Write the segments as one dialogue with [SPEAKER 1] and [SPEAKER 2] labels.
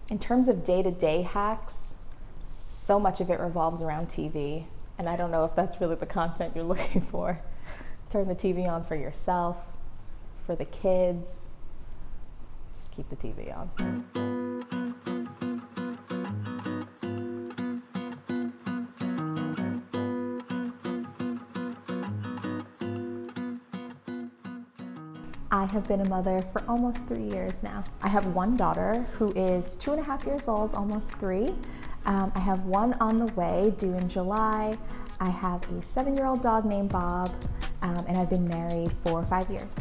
[SPEAKER 1] In terms of day-to-day hacks, so much of it revolves around TV, and I don't know if that's really the content you're looking for. Turn the TV on for yourself, for the kids. Just keep the TV on. I have been a mother for almost 3 years now. I have one daughter who is 2.5 years old, almost 3. I have one on the way, due in July. I have a 7-year-old dog named Bob, and I've been married for 5 years.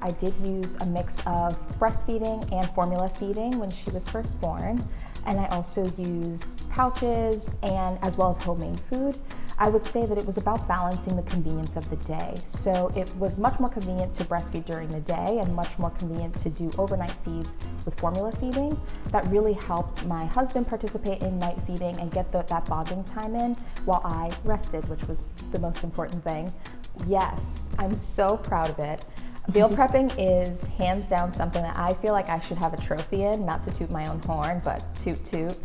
[SPEAKER 1] I did use a mix of breastfeeding and formula feeding when she was first born, and I also used pouches and as well as homemade food. I would say that it was about balancing the convenience of the day. So it was much more convenient to breastfeed during the day and much more convenient to do overnight feeds with formula feeding. That really helped my husband participate in night feeding and get that bonding time in while I rested, which was the most important thing. Yes, I'm so proud of it. Meal prepping is hands down something that I feel like I should have a trophy in, not to toot my own horn, but toot toot.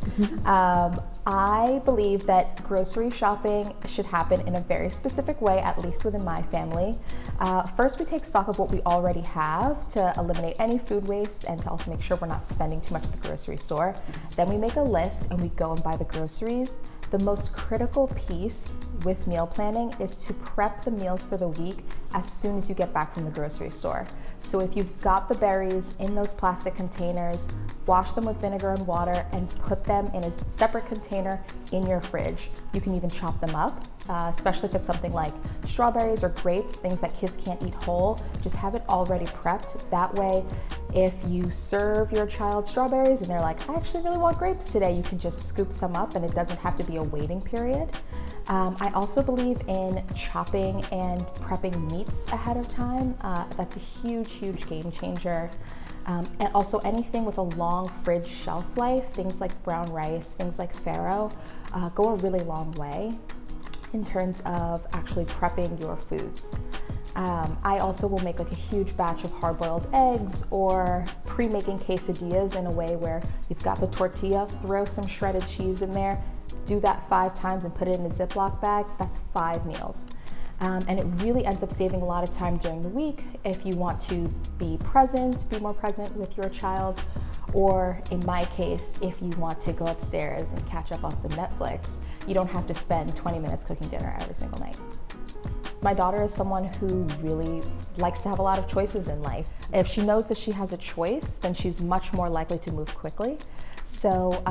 [SPEAKER 1] I believe that grocery shopping should happen in a very specific way, at least within my family. First, we take stock of what we already have to eliminate any food waste and to also make sure we're not spending too much at the grocery store. Then we make a list and we go and buy the groceries. The most critical piece with meal planning is to prep the meals for the week as soon as you get back from the grocery store. So if you've got the berries in those plastic containers, wash them with vinegar and water and put them in a separate container in your fridge. You can even chop them up, especially if it's something like strawberries or grapes, things that kids can't eat whole. Just have it already prepped. That way, if you serve your child strawberries and they're like, I actually really want grapes today, you can just scoop some up and it doesn't have to be a waiting period. I also believe in chopping and prepping meats ahead of time. That's a huge game changer. And also anything with a long fridge shelf life, things like brown rice, things like farro, go a really long way in terms of actually prepping your foods. I also will make like a huge batch of hard-boiled eggs or pre-making quesadillas in a way where you've got the tortilla, throw some shredded cheese in there, do that 5 times and put it in a Ziploc bag. That's 5 meals. And it really ends up saving a lot of time during the week if you want to be more present with your child, or in my case, if you want to go upstairs and catch up on some Netflix, you don't have to spend 20 minutes cooking dinner every single night. My daughter is someone who really likes to have a lot of choices in life. If she knows that she has a choice, then she's much more likely to move quickly. So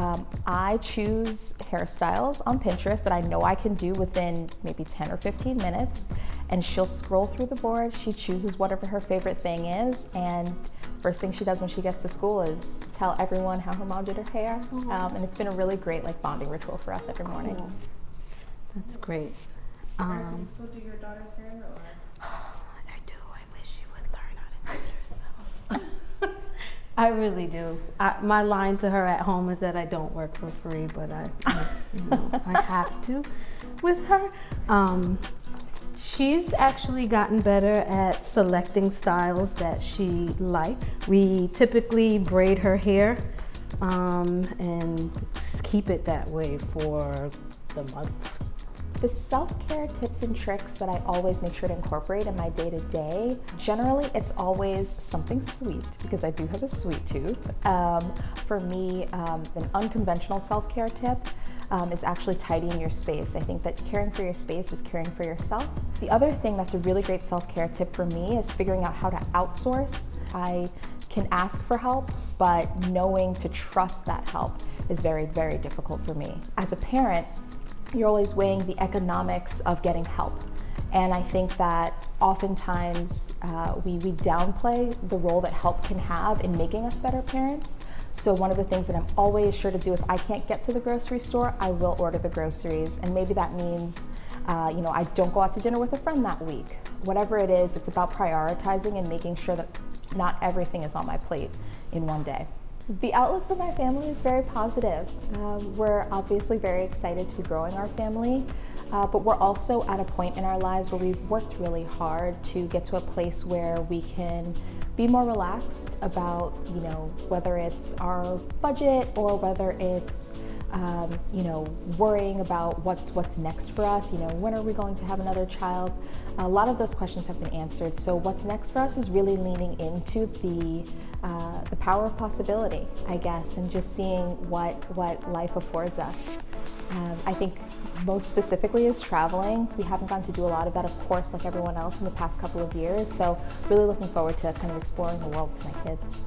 [SPEAKER 1] I choose hairstyles on Pinterest that I know I can do within maybe 10 or 15 minutes, and she'll scroll through the board. She chooses whatever her favorite thing is, and first thing she does when she gets to school is tell everyone how her mom did her hair. And it's been a really great bonding ritual for us every morning.
[SPEAKER 2] Cool. That's great.
[SPEAKER 3] Do you still do your daughter's hair? Or?
[SPEAKER 2] I do. I wish she would learn how to do it herself. I really do. My line to her at home is that I don't work for free, but I have to with her. She's actually gotten better at selecting styles that she likes. We typically braid her hair and keep it that way for the month.
[SPEAKER 1] The self-care tips and tricks that I always make sure to incorporate in my day-to-day, generally it's always something sweet, because I do have a sweet tooth. For me, an unconventional self-care tip is actually tidying your space. I think that caring for your space is caring for yourself. The other thing that's a really great self-care tip for me is figuring out how to outsource. I can ask for help, but knowing to trust that help is very, very difficult for me. As a parent, you're always weighing the economics of getting help. And I think that oftentimes we downplay the role that help can have in making us better parents. So one of the things that I'm always sure to do, if I can't get to the grocery store, I will order the groceries. And maybe that means I don't go out to dinner with a friend that week. Whatever it is, it's about prioritizing and making sure that not everything is on my plate in one day. The outlook for my family is very positive. We're obviously very excited to be growing our family, but we're also at a point in our lives where we've worked really hard to get to a place where we can be more relaxed about, whether it's our budget or whether it's worrying about what's next for us. When are we going to have another child? A lot of those questions have been answered. So what's next for us is really leaning into the power of possibility, I guess, and just seeing what life affords us. I think most specifically is traveling. We haven't gotten to do a lot of that, of course, like everyone else in the past couple of years. So really looking forward to kind of exploring the world with my kids.